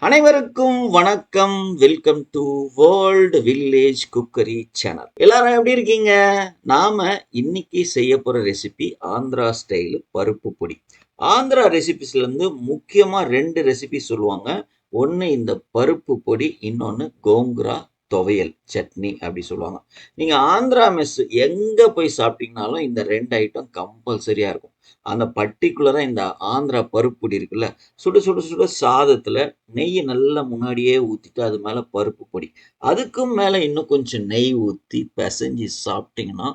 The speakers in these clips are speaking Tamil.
அனைவருக்கும் வணக்கம். Welcome to world village cookery channel. எல்லாரும் எப்படி இருக்கீங்க? நாம இன்னைக்கு செய்ய போற ரெசிபி ஆந்திரா ஸ்டைல் பருப்பு பொடி. ஆந்திரா ரெசிபிஸ்ல இருந்து முக்கியமா 2 ரெசிபி சொல்லுவாங்க. ஒன்னு இந்த பருப்பு பொடி, இன்னொன்னு கோங்குரா துவையல் சட்னி அப்படி சொல்லுவாங்க. நீங்க ஆந்திரா மெஸ் எங்க போய் சாப்பிட்டீங்கனாலும் இந்த 2 ஐட்டம் கம்பல்சரியா இருக்கும். அந்த பர்ட்டிகுலரா இந்த ஆந்திரா பருப்பு பொடி இருக்குல்ல, சுட சுட சுட சாதத்துல நெய்ய நல்லா முன்னாடியே ஊத்திட்டு அது மேல பருப்பு பொடி. அதுக்கும் மேல இன்னும் கொஞ்சம் நெய் ஊத்தி பெசஞ்சு சாப்பிட்டீங்கன்னா,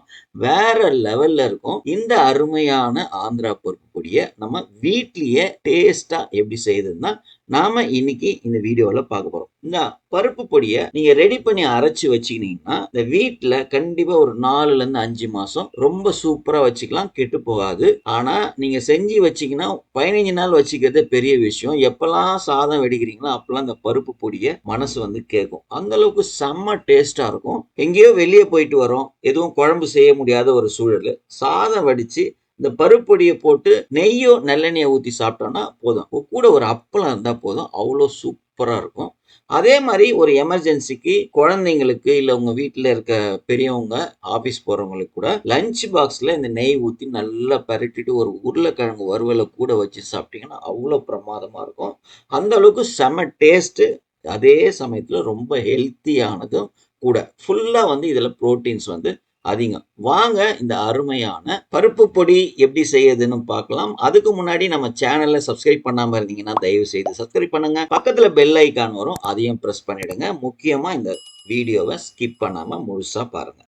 வேற லெவல்ல இருக்கும். இந்த அருமையான ஆந்திரா பருப்பு பொடிய நம்ம வீட்லயே டேஸ்ட்டா எப்படி செய்றதுன்னு தான் நாம இன்னைக்கு இந்த வீடியோல பார்க்க போறோம். இந்த பருப்பு பொடிய நீங்க ரெடி பண்ணி அரைச்சு வச்சுக்கினீங்கன்னா, இந்த வீட்ல கண்டிப்பா ஒரு 4ல இருந்து 5 மாசம் ரொம்ப சூப்பரா வச்சுக்கலாம். கெட்டு போகாது. ஆனா நீங்க செஞ்சு வச்சீங்கன்னா 15 நாள் வச்சுக்கிறதே பெரிய விஷயம். எப்பலாம் சாதம் வடிக்கிறீங்களோ அப்பலாம் இந்த பருப்பு பொடிய மனசு வந்து கேட்கும். அந்த அளவுக்கு செம்ம டேஸ்ட்டா இருக்கும். எங்கேயோ வெளிய போயிட்டு வரோம். எதுவும் குழம்பு செய்ய முடியாத ஒரு சூழலு. சாதம் வடிச்சு இந்த பருப்பொடிய போட்டு நெய்யோ நல்லெண்ணெய ஊத்தி சாப்பிட்டோம்னா போதும். கூட ஒரு அப்பளம் இருந்தா போதும். அவ்வளோ சூப்பரா இருக்கும். அதே மாரி ஒரு எமர்ஜென்சிக்கு குழந்தைங்களுக்கு, இல்ல உங்க வீட்ல இருக்க பெரியவங்க, ஆஃபீஸ் போறவங்களுக்கு கூட லஞ்ச் பாக்ஸ்ல இந்த நெய் ஊத்தி நல்லா பெரட்டிட்டு ஒரு உருளைக்கிழங்கு வறுவல கூட வச்சு சாப்பிட்டீங்கன்னா, அவ்வளோ பிரமாதமா இருக்கும். அந்த அளவுக்கு செம்ம டேஸ்ட்டு. அதே சமயத்துல ரொம்ப ஹெல்த்தியானதும் கூட. ஃபுல்லா வந்து இதுல புரோட்டீன்ஸ் வந்து அதிகம். வாங்க இந்த அருமையான பருப்பு பொடி எப்படி செய்யறதுன்னு பார்க்கலாம். அதுக்கு முன்னாடி நம்ம சேனல்ல சப்ஸ்கிரைப் பண்ணாம இருந்தீங்கன்னா தயவு செய்து சப்ஸ்கிரைப் பண்ணுங்க. பக்கத்துல பெல் ஐகான் வரும். அதையும் பிரஸ் பண்ணிடுங்க. முக்கியமா இந்த வீடியோவை ஸ்கிப் பண்ணாம முழுசா பாருங்க.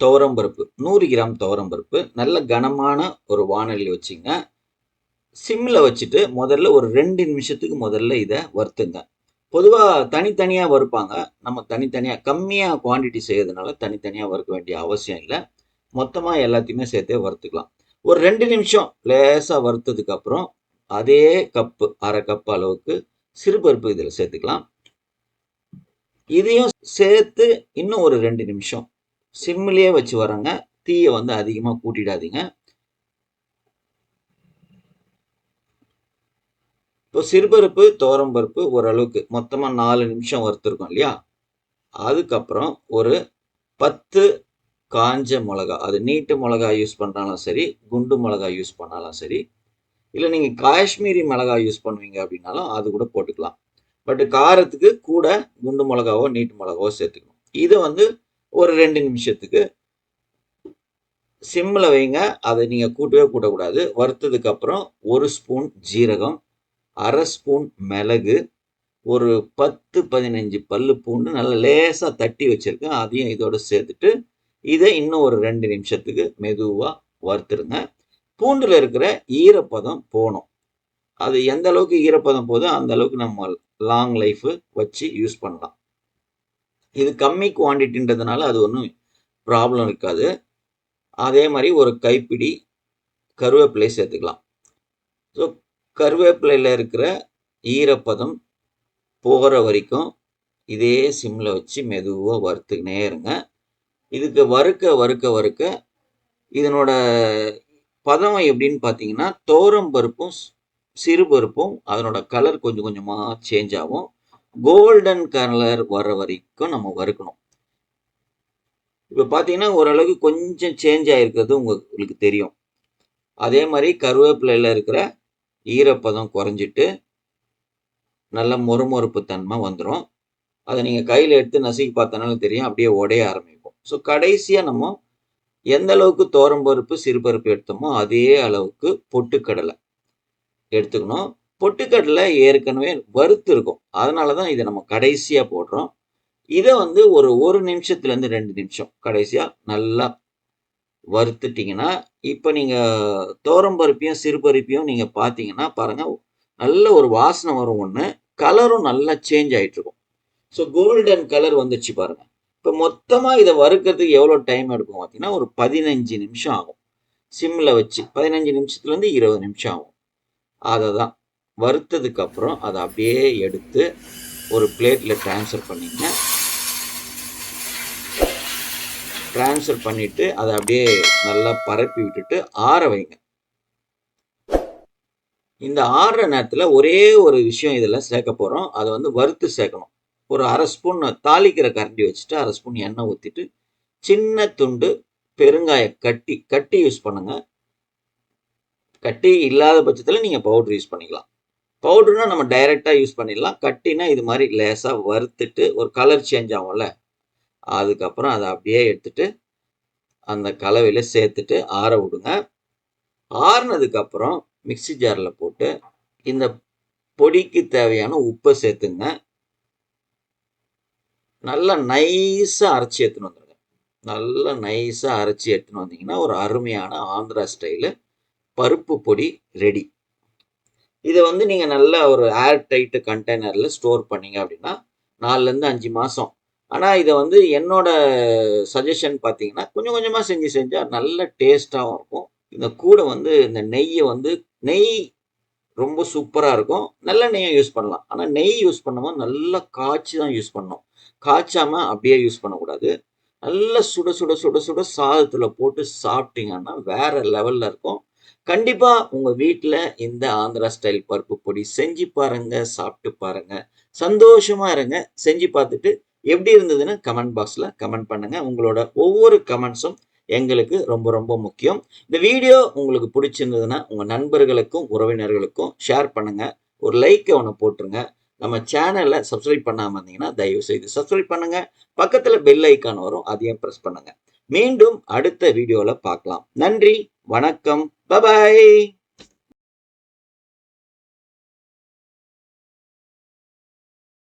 துவரம்பருப்பு 100 கிராம் துவரம்பருப்பு நல்ல கனமான ஒரு வாணலி வச்சுங்க. சிம்ல வச்சுட்டு முதல்ல ஒரு 2 நிமிஷத்துக்கு முதல்ல இதை வறுத்துங்க. பொதுவா தனித்தனியா வறுப்பாங்க. நம்ம தனித்தனியா கம்மியா குவாண்டிட்டி செய்யறதுனால தனித்தனியா வறுக்க வேண்டிய அவசியம் இல்ல. மொத்தமா எல்லாத்தையுமே சேர்த்தே வறுத்துக்கலாம். ஒரு 2 நிமிஷம் லேசா வறுத்ததுக்கு அப்புறம் அதே கப்பு 1/2 கப் அளவுக்கு சிறுபருப்பு இதுல சேர்த்துக்கலாம். இதையும் சேர்த்து இன்னும் ஒரு 2 நிமிஷம் சிம்லயே வச்சு வரங்க. தீய வந்து அதிகமா கூட்டிடாதீங்க. இப்போ சிறுபருப்பு, துவரம்பருப்பு ஓரளவுக்கு மொத்தமா 4 நிமிஷம் வறுத்துருக்கோம் இல்லையா? அதுக்கப்புறம் ஒரு 10 காஞ்ச மிளகா, அது நீட்டு மிளகா யூஸ் பண்றாலும் சரி, குண்டு மிளகா யூஸ் பண்ணாலும் சரி, இல்ல நீங்க காஷ்மீரி மிளகா யூஸ் பண்ணுவீங்க அப்படின்னாலும் அது கூட போட்டுக்கலாம். பட் காரத்துக்கு கூட குண்டு மிளகாவோ நீட்டு மிளகாவோ சேர்த்துக்கணும். இதை வந்து ஒரு 2 நிமிஷத்துக்கு சிம்ல வைங்க. அதை நீங்க கூட்டவே கூட்டக்கூடாது. வறுத்ததுக்கு அப்புறம் 1 ஸ்பூன் ஜீரகம், 1/2 ஸ்பூன் மிளகு, ஒரு 10, 15 பல்லு பூண்டு நல்லா லேசா தட்டி வச்சிருக்கேன். அதையும் இதோட சேர்த்துட்டு இதை இன்னும் ஒரு 2 நிமிஷத்துக்கு மெதுவா வறுத்துருங்க. பூண்டுல இருக்கிற ஈரப்பதம் போகணும். அது எந்த அளவுக்கு ஈரப்பதம் போதோ அந்த அளவுக்கு நம்ம லாங் லைஃப் வச்சு யூஸ் பண்ணலாம். இது கம்மி குவான்டிட்டின்றதுனால அது ஒன்றும் ப்ராப்ளம் இருக்காது. அதே மாதிரி ஒரு கைப்பிடி கருவேப்பிலை சேர்த்துக்கலாம். ஸோ கருவேப்பிலையில் இருக்கிற ஈரப்பதம் போகிற வரைக்கும் இதே சிம்ல வச்சு மெதுவாக வறுத்துக்கினே இருங்க. இதுக்கு வறுக்க வறுக்க வறுக்க இதனோட பதம் எப்படின்னு பார்த்தீங்கன்னா, துவரம் பருப்பும் சிறுபருப்பும் அதனோட கலர் கொஞ்சம் கொஞ்சமா சேஞ்ச் ஆகும். கோல்டன் கலர் வர வரைக்கும் நம்ம வறுக்கணும். இப்போ பார்த்தீங்கன்னா ஓரளவுக்கு கொஞ்சம் சேஞ்ச் ஆயிருக்கிறது உங்களுக்கு தெரியும். அதே மாதிரி கருவேப்பிலையில் இருக்கிற ஈரப்பதம் குறைஞ்சிட்டு நல்ல மொறுமொறுப்பு தன்மை வந்துடும். அதை நீங்கள் கையில் எடுத்து நசுக்கி பார்த்தனாலும் தெரியும், அப்படியே உடைய ஆரம்பிக்கும். ஸோ கடைசியாக நம்ம எந்த அளவுக்கு துவரம்பருப்பு சிறுபருப்பு எடுத்தோமோ அதே அளவுக்கு பொட்டுக்கடலை எடுத்துக்கணும். பொட்டுக்கடலை ஏற்கனவே வறுத்து இருக்கும், அதனால தான் இதை நம்ம கடைசியாக போடுறோம். இதை வந்து ஒரு நிமிஷத்துலேருந்து 2 நிமிஷம் கடைசியாக நல்லா வறுத்துட்டிங்கன்னா, இப்போ நீங்கள் துவரம்பருப்பையும் சிறுபருப்பையும் நீங்கள் பார்த்தீங்கன்னா பாருங்கள், நல்ல ஒரு வாசனை வரும். ஒன்று கலரும் நல்லா சேஞ்ச் ஆகிட்டு இருக்கும். ஸோ கோல்டன் கலர் வந்துச்சு பாருங்க. இப்போ மொத்தமாக இதை வறுக்கிறதுக்கு எவ்வளோ டைம் எடுக்கும் பார்த்தீங்கன்னா, ஒரு 15 நிமிஷம் ஆகும். சிம்மில் வச்சு 15 நிமிஷத்துலேருந்து 20 நிமிஷம் ஆகும். அதை தான் வறுத்ததுக்கு அப்புறம் அதை அப்படியே எடுத்து ஒரு பிளேட்டில் ட்ரான்ஸ்ஃபர் பண்ணிங்க. ட்ரான்ஸ்ஃபர் பண்ணிவிட்டு அதை அப்படியே நல்லா பரப்பி விட்டுட்டு ஆற வைங்க. இந்த ஆறுற நேரத்துல ஒரே ஒரு விஷயம் இதுல சேர்க்க போறோம். அத வந்து வறுத்து சேர்க்கணும். ஒரு 1/2 ஸ்பூன் தாளிக்கிற கரண்டி வச்சுட்டு 1/2 ஸ்பூன் எண்ணெய் ஊத்திட்டு, சின்ன துண்டு பெருங்காய கட்டி கட்டி யூஸ் பண்ணுங்க. கட்டி இல்லாத பட்சத்துல நீங்க பவுடர் யூஸ் பண்ணிக்கலாம். பவுடர்னா நம்ம டைரக்ட்டா யூஸ் பண்ணிடலாம். கட்டினா இது மாரி லேசா வறுத்துட்டு ஒரு கலர் சேஞ்ச் ஆகும்ல, அதுக்கப்புறம் அத அப்படியே எடுத்துட்டு அந்த கலவையில சேர்த்துட்டு ஆற விடுங்க. ஆறுனதுக்கு அப்புறம் மிக்ஸி ஜார்ல போட்டு இந்த பொடிக்கு தேவையான உப்ப சேர்த்துங்க. நல்லா நைஸா அரைச்சு எடுத்துன்னு வந்துருங்க. நல்லா நைஸா அரைச்சு எடுத்துன்னு வந்தீங்கன்னா, ஒரு அருமையான ஆந்திரா ஸ்டைலு பருப்பு பொடி ரெடி. இத வந்து நீங்க நல்ல ஒரு ஏர் டைட் கண்டெய்னர்ல ஸ்டோர் பண்ணீங்க அப்படின்னா, 4லருந்து 5 மாசம். ஆனா இத வந்து என்னோட சஜஷன் பார்த்தீங்கன்னா, கொஞ்சம் கொஞ்சமா செஞ்சா நல்ல டேஸ்ட்டாவும் இருக்கும். இந்த கூட வந்து இந்த நெய்ய வந்து நெய் ரொம்ப சூப்பரா இருக்கும். நல்லெண்ணெயும் யூஸ் பண்ணலாம். ஆனா நெய் யூஸ் பண்ணும்போது நல்லா காய்ச்சி தான் யூஸ் பண்ணணும். காய்ச்சாம அப்படியே யூஸ் பண்ணக்கூடாது. நல்லா சுட சுட சுட சுட சாதத்துல போட்டு சாப்பிட்டீங்கன்னா, வேற லெவல்ல இருக்கும். கண்டிப்பா உங்க வீட்ல இந்த ஆந்திரா ஸ்டைல் பருப்பு பொடி செஞ்சு பாருங்க, சாப்பிட்டு பாருங்க. சந்தோஷமா இருங்க. செஞ்சு பார்த்துட்டு எப்படி இருந்ததுன்னு கமெண்ட் பாக்ஸ்ல கமெண்ட் பண்ணுங்க. உங்களோட ஒவ்வொரு கமெண்ட்ஸும் எங்களுக்கு ரொம்ப ரொம்ப முக்கியம். இந்த வீடியோ உங்களுக்கு பிடிச்சிருந்ததுன்னா, உங்க நண்பர்களுக்கும், உறவினர்களுக்கும் ஷேர் பண்ணுங்க. ஒரு லைக் ஒண்ணு போட்டுருங்க. நம்ம சேனல சப்ஸ்கிரைப் பண்ணாம இருந்தீங்கன்னா, தயவு செய்து சப்ஸ்கிரைப் பண்ணுங்க. பக்கத்துல பெல் ஐகான் வரும். அதையும் பிரஸ் பண்ணுங்க. மீண்டும் அடுத்த வீடியோல பார்க்கலாம். நன்றி, வணக்கம், பபாய்.